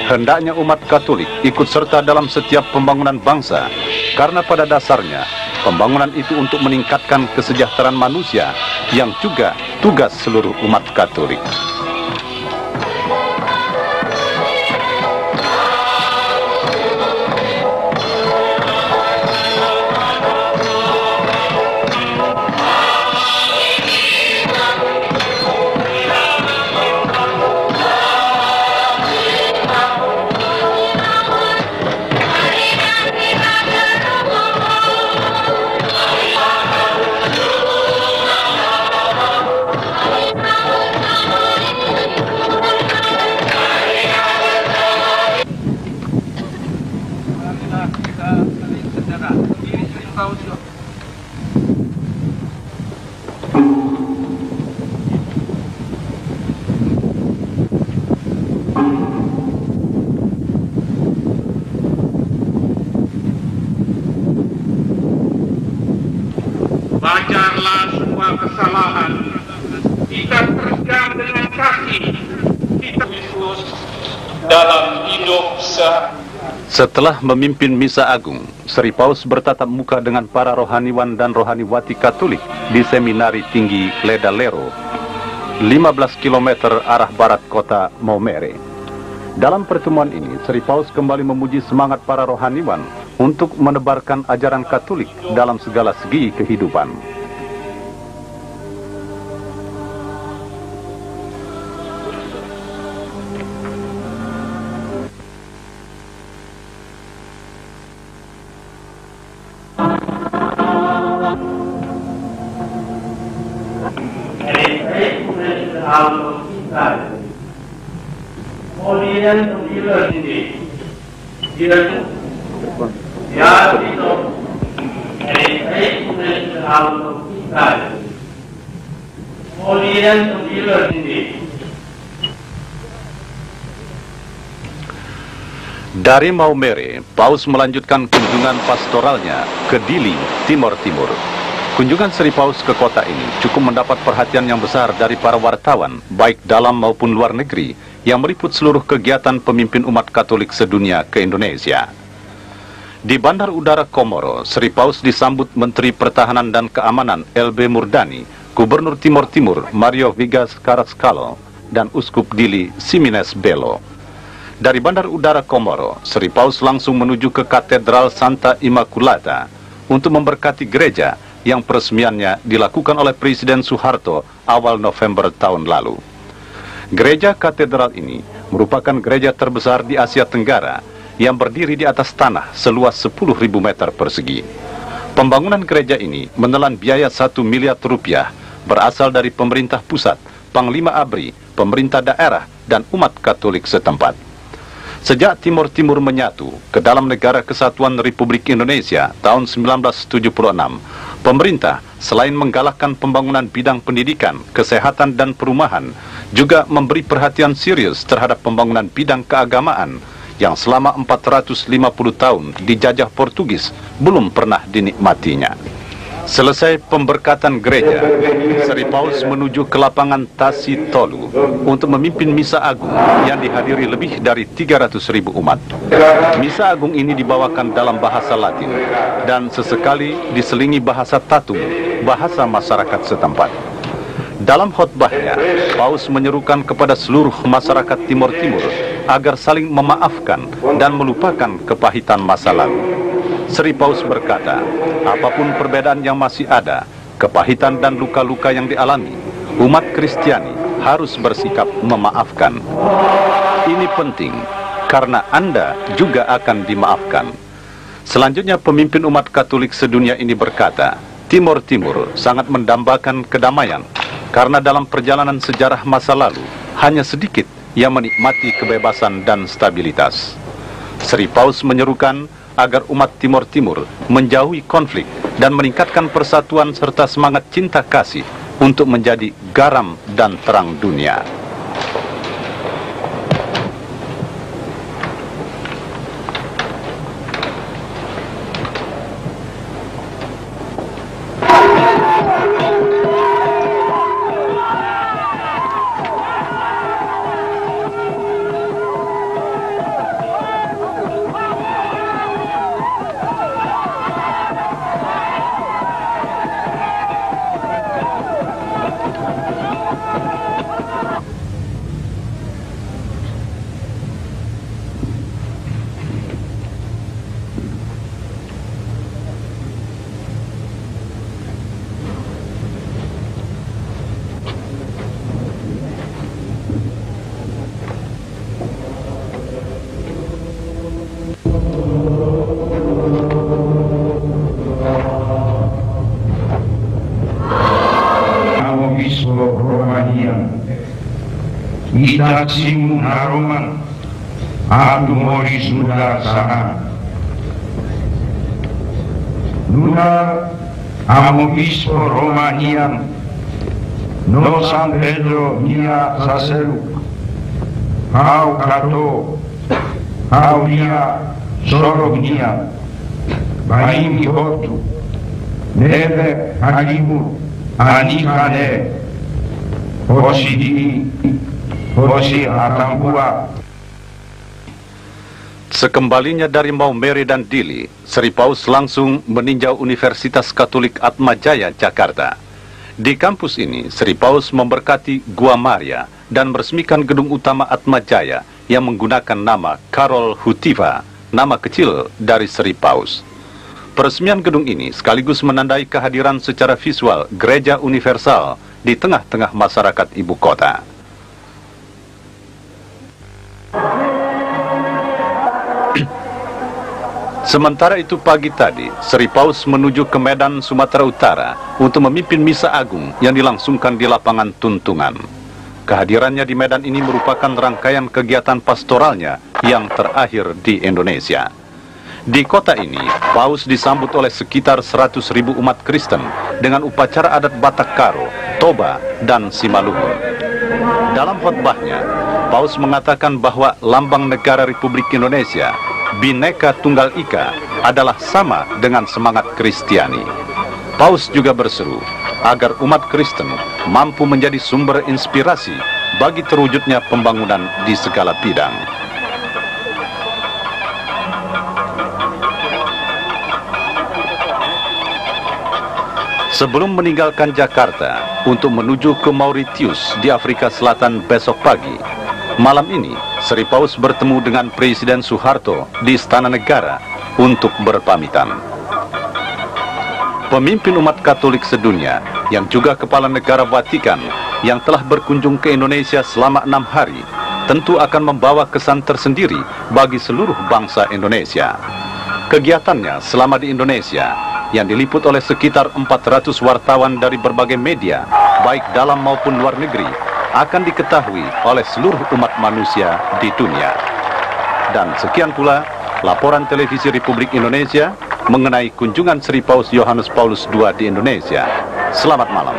hendaknya umat Katolik ikut serta dalam setiap pembangunan bangsa, karena pada dasarnya pembangunan itu untuk meningkatkan kesejahteraan manusia yang juga tugas seluruh umat Katolik. Wajarlah semua kesalahan, kita teruskan dengan kasih, kita Yesus dalam hidup Setelah memimpin misa agung, Sri Paus bertatap muka dengan para rohaniwan dan rohaniwati Katolik di Seminari Tinggi Ledalero, 15 km arah barat kota Maumere. Dalam pertemuan ini, Sri Paus kembali memuji semangat para rohaniwan untuk menebarkan ajaran Katolik dalam segala segi kehidupan. Dari Maumere, Paus melanjutkan kunjungan pastoralnya ke Dili, Timor Timur. Kunjungan Sri Paus ke kota ini cukup mendapat perhatian yang besar dari para wartawan, baik dalam maupun luar negeri, yang meliput seluruh kegiatan pemimpin umat Katolik sedunia ke Indonesia. Di Bandar Udara Komoro, Sri Paus disambut Menteri Pertahanan dan Keamanan LB Murdani, Gubernur Timor Timur Mario Vigas Carrascal, dan Uskup Dili Simines Belo. Dari Bandar Udara Komoro, Sri Paus langsung menuju ke Katedral Santa Immaculata untuk memberkati gereja yang peresmiannya dilakukan oleh Presiden Soeharto awal November tahun lalu. Gereja katedral ini merupakan gereja terbesar di Asia Tenggara yang berdiri di atas tanah seluas 10.000 meter persegi. Pembangunan gereja ini menelan biaya 1 miliar rupiah berasal dari pemerintah pusat, Panglima ABRI, pemerintah daerah, dan umat Katolik setempat. Sejak Timor Timur menyatu ke dalam Negara Kesatuan Republik Indonesia tahun 1976, pemerintah selain menggalakkan pembangunan bidang pendidikan, kesehatan, dan perumahan, juga memberi perhatian serius terhadap pembangunan bidang keagamaan yang selama 450 tahun dijajah Portugis belum pernah dinikmatinya. Selesai pemberkatan gereja, Sri Paus menuju ke lapangan Tasi Tolu untuk memimpin Misa Agung yang dihadiri lebih dari 300.000 umat. Misa Agung ini dibawakan dalam bahasa Latin dan sesekali diselingi bahasa Tatung, bahasa masyarakat setempat. Dalam khotbahnya, Paus menyerukan kepada seluruh masyarakat Timor Timur agar saling memaafkan dan melupakan kepahitan masa lalu. Sri Paus berkata, apapun perbedaan yang masih ada, kepahitan dan luka-luka yang dialami, umat Kristiani harus bersikap memaafkan. Ini penting, karena Anda juga akan dimaafkan. Selanjutnya pemimpin umat Katolik sedunia ini berkata, Timor Timur sangat mendambakan kedamaian, karena dalam perjalanan sejarah masa lalu, hanya sedikit yang menikmati kebebasan dan stabilitas. Sri Paus menyerukan agar umat Timor Timur menjauhi konflik dan meningkatkan persatuan serta semangat cinta kasih untuk menjadi garam dan terang dunia. Idaksimu haroman adu mori sudah saat Nuna amo bispo Romanian no San Pedro nia saseru hau kato hau nia sorog nia baimi hotu nebe hagimu anikane hosidi Sekembalinya dari Maumere dan Dili, Sri Paus langsung meninjau Universitas Katolik Atmajaya, Jakarta. Di kampus ini, Sri Paus memberkati Gua Maria dan meresmikan gedung utama Atmajaya yang menggunakan nama Karol Hutiva, nama kecil dari Sri Paus. Peresmian gedung ini sekaligus menandai kehadiran secara visual Gereja Universal di tengah-tengah masyarakat ibu kota. Sementara itu pagi tadi, Sri Paus menuju ke Medan, Sumatera Utara untuk memimpin Misa Agung yang dilangsungkan di lapangan Tuntungan. Kehadirannya di Medan ini merupakan rangkaian kegiatan pastoralnya yang terakhir di Indonesia. Di kota ini, Paus disambut oleh sekitar 100.000 umat Kristen dengan upacara adat Batak Karo, Toba, dan Simalungun. Dalam khotbahnya, Paus mengatakan bahwa lambang negara Republik Indonesia, Bhinneka Tunggal Ika, adalah sama dengan semangat Kristiani. Paus juga berseru agar umat Kristen mampu menjadi sumber inspirasi bagi terwujudnya pembangunan di segala bidang. Sebelum meninggalkan Jakarta untuk menuju ke Mauritius di Afrika Selatan besok pagi, malam ini Sri Paus bertemu dengan Presiden Soeharto di Istana Negara untuk berpamitan. Pemimpin umat Katolik sedunia yang juga Kepala Negara Vatikan yang telah berkunjung ke Indonesia selama 6 hari tentu akan membawa kesan tersendiri bagi seluruh bangsa Indonesia. Kegiatannya selama di Indonesia yang diliput oleh sekitar 400 wartawan dari berbagai media, baik dalam maupun luar negeri, akan diketahui oleh seluruh umat manusia di dunia. Dan sekian pula laporan televisi Republik Indonesia mengenai kunjungan Sri Paus Yohanes Paulus II di Indonesia. Selamat malam.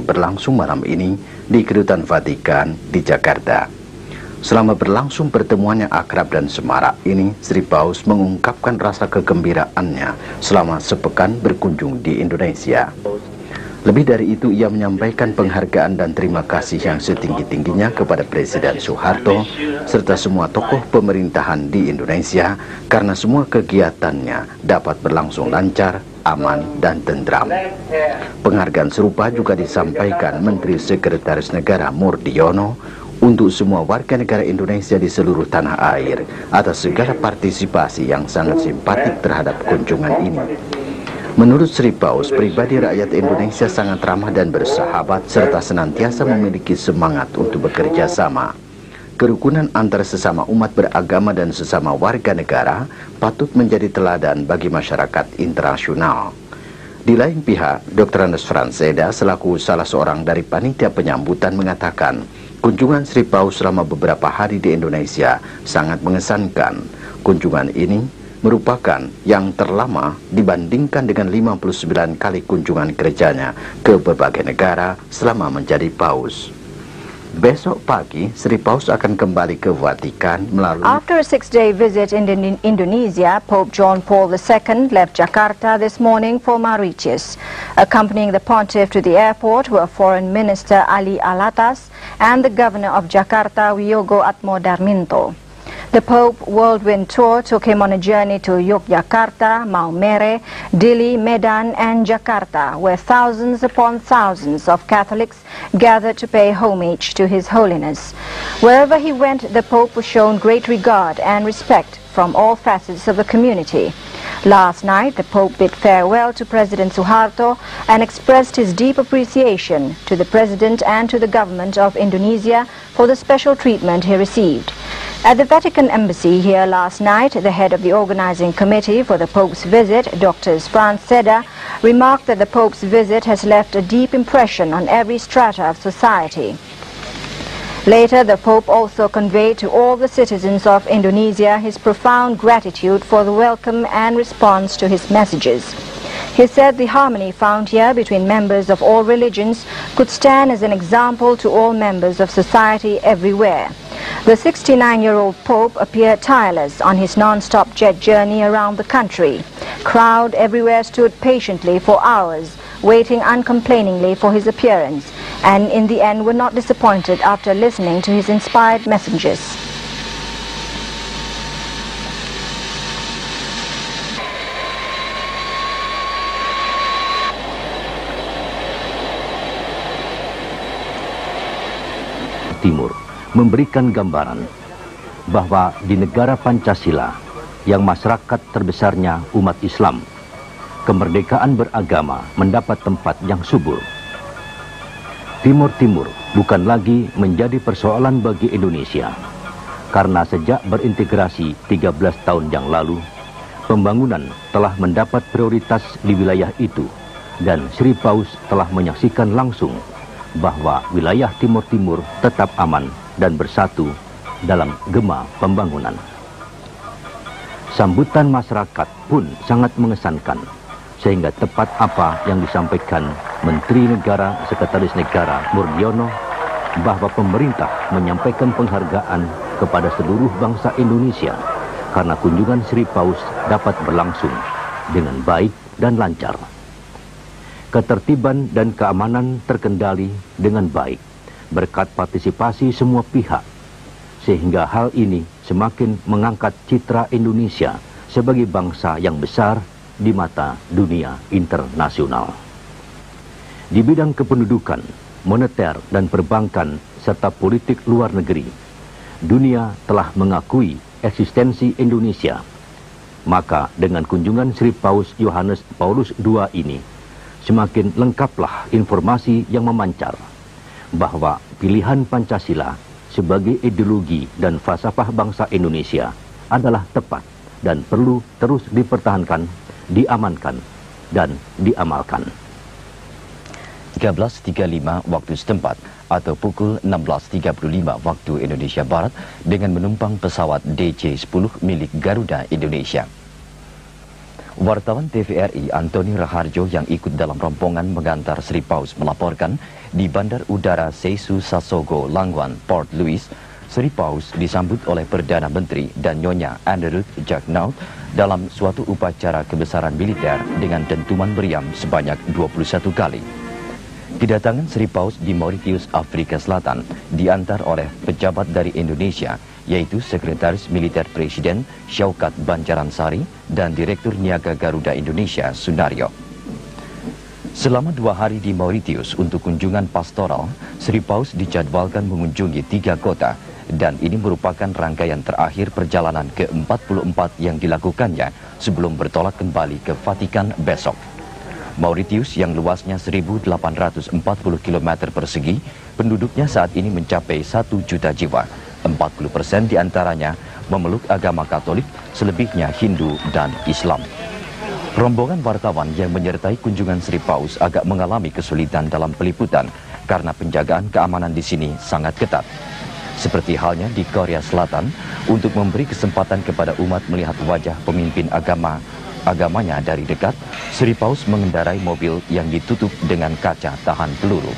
berlangsung malam ini di Kedutaan Vatikan di Jakarta. Selama berlangsung pertemuan yang akrab dan semarak ini, Sri Paus mengungkapkan rasa kegembiraannya selama sepekan berkunjung di Indonesia. Lebih dari itu, ia menyampaikan penghargaan dan terima kasih yang setinggi-tingginya kepada Presiden Soeharto serta semua tokoh pemerintahan di Indonesia karena semua kegiatannya dapat berlangsung lancar, aman, dan tentram. Penghargaan serupa juga disampaikan Menteri Sekretaris Negara Murdiono untuk semua warga negara Indonesia di seluruh tanah air atas segala partisipasi yang sangat simpatik terhadap kunjungan ini. Menurut Sri Paus, pribadi rakyat Indonesia sangat ramah dan bersahabat serta senantiasa memiliki semangat untuk bekerja sama. Kerukunan antara sesama umat beragama dan sesama warga negara patut menjadi teladan bagi masyarakat internasional. Di lain pihak, Dr. Andes Franseda selaku salah seorang dari panitia penyambutan mengatakan, kunjungan Sri Paus selama beberapa hari di Indonesia sangat mengesankan. Kunjungan ini merupakan yang terlama dibandingkan dengan 59 kali kunjungan kerjanya ke berbagai negara selama menjadi Paus. Besok pagi, Sri Paus akan kembali ke Vatikan melalui... After a 6-day visit in Indonesia, Pope John Paul II left Jakarta this morning for Mauritius. Accompanying the pontiff to the airport were Foreign Minister Ali Alatas and the Governor of Jakarta, Wiyogo Atmodarminto. The Pope Whirlwind Tour took him on a journey to Yogyakarta, Maumere, Dili, Medan and Jakarta, where thousands upon thousands of Catholics gathered to pay homage to His Holiness. Wherever he went, the Pope was shown great regard and respect from all facets of the community. Last night, the Pope bid farewell to President Suharto and expressed his deep appreciation to the President and to the government of Indonesia for the special treatment he received. At the Vatican Embassy here last night, the head of the organizing committee for the Pope's visit, Dr. Franseda, remarked that the Pope's visit has left a deep impression on every strata of society. Later, the Pope also conveyed to all the citizens of Indonesia his profound gratitude for the welcome and response to his messages. He said the harmony found here between members of all religions could stand as an example to all members of society everywhere. The 69-year-old Pope appeared tireless on his non-stop jet journey around the country. Crowd everywhere stood patiently for hours, waiting uncomplainingly for his appearance, and in the end were not disappointed after listening to his inspired messages. Timur memberikan gambaran bahwa di negara Pancasila yang masyarakat terbesarnya umat Islam, kemerdekaan beragama mendapat tempat yang subur. Timur-Timur bukan lagi menjadi persoalan bagi Indonesia, karena sejak berintegrasi 13 tahun yang lalu, pembangunan telah mendapat prioritas di wilayah itu, dan Sri Paus telah menyaksikan langsung bahwa wilayah Timur-Timur tetap aman dan bersatu dalam gema pembangunan. Sambutan masyarakat pun sangat mengesankan, sehingga tepat apa yang disampaikan Menteri Negara Sekretaris Negara Murdiono bahwa pemerintah menyampaikan penghargaan kepada seluruh bangsa Indonesia karena kunjungan Sri Paus dapat berlangsung dengan baik dan lancar. Ketertiban dan keamanan terkendali dengan baik berkat partisipasi semua pihak, sehingga hal ini semakin mengangkat citra Indonesia sebagai bangsa yang besar di mata dunia internasional. Di bidang kependudukan, moneter dan perbankan serta politik luar negeri, dunia telah mengakui eksistensi Indonesia. Maka dengan kunjungan Sri Paus Yohanes Paulus II ini, semakin lengkaplah informasi yang memancar bahwa pilihan Pancasila sebagai ideologi dan falsafah bangsa Indonesia adalah tepat dan perlu terus dipertahankan, diamankan, dan diamalkan. 13.35 waktu setempat atau pukul 16.35 waktu Indonesia Barat dengan menumpang pesawat DC-10 milik Garuda Indonesia. Wartawan TVRI Antoni Raharjo yang ikut dalam rombongan mengantar Sri Paus melaporkan di Bandar Udara Seisu Sassogo, Langwan, Port Louis, Sri Paus disambut oleh Perdana Menteri dan Nyonya Aneruth Jacknaut dalam suatu upacara kebesaran militer dengan dentuman meriam sebanyak 21 kali. Kedatangan Sri Paus di Mauritius, Afrika Selatan diantar oleh pejabat dari Indonesia, yaitu Sekretaris Militer Presiden Syaukat Banjaransari dan Direktur Niaga Garuda Indonesia Sunaryo. Selama 2 hari di Mauritius untuk kunjungan pastoral, Sri Paus dijadwalkan mengunjungi 3 kota, dan ini merupakan rangkaian terakhir perjalanan ke-44 yang dilakukannya sebelum bertolak kembali ke Vatikan besok. Mauritius yang luasnya 1.840 km persegi, penduduknya saat ini mencapai 1 juta jiwa. 40% diantaranya memeluk agama Katolik, selebihnya Hindu dan Islam. Rombongan wartawan yang menyertai kunjungan Sri Paus agak mengalami kesulitan dalam peliputan karena penjagaan keamanan di sini sangat ketat. Seperti halnya di Korea Selatan, untuk memberi kesempatan kepada umat melihat wajah pemimpin agamanya dari dekat, Sri Paus mengendarai mobil yang ditutup dengan kaca tahan peluru.